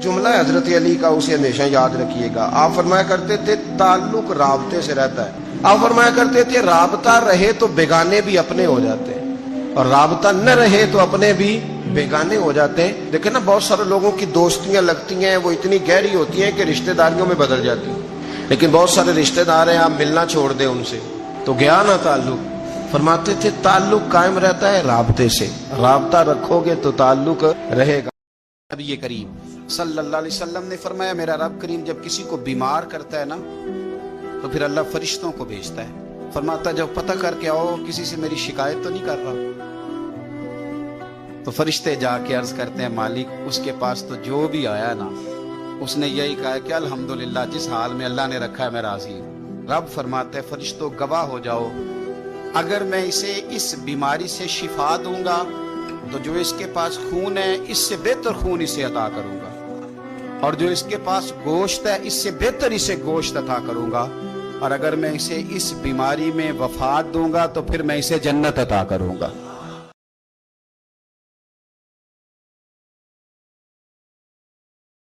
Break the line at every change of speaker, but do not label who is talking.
जुमला है हजरत अली का, उसे हमेशा याद रखिएगा। आप फरमाया करते थे ताल्लुक राबते से रहता है। आप फरमाया करते थे राबता रहे तो बेगाने भी अपने हो जाते हैं, और राबता न रहे तो अपने भी बेगाने हो जाते हैं। देखे ना, बहुत सारे लोगों की दोस्तियां लगती हैं, वो इतनी गहरी होती हैं कि रिश्तेदारियों में बदल जाती हैं। लेकिन बहुत सारे रिश्तेदार हैं, आप मिलना छोड़ दें उनसे तो गया ना ताल्लुक। फरमाते थे ताल्लुक कायम रहता है राबते से, राबता रखोगे तो ताल्लुक रहेगा। नबी करीम सल्लल्लाहु अलैहि वसल्लम ने फरमाया, मेरा रब करीम जब किसी को बीमार करता है ना, तो फिर अल्लाह फरिश्तों को भेजता है। फरमाता जब पता करके आओ किसी से मेरी शिकायत तो नहीं कर रहा। तो फरिश्ते जाके अर्ज करते हैं, मालिक उसके पास तो जो भी आया ना, उसने यही कहा कि अल्हम्दुलिल्लाह, जिस हाल में अल्लाह ने रखा है मैं राजी हूँ। रब फरमाते हैं, फरिश्तों गवाह हो जाओ, अगर मैं इसे इस बीमारी से शिफा दूंगा तो जो इसके पास खून है इससे बेहतर खून इसे अता करूंगा, और जो इसके पास गोश्त है इससे बेहतर इसे गोश्त अता करूंगा, और अगर मैं इसे इस बीमारी में वफात दूंगा तो फिर मैं इसे जन्नत अता करूंगा।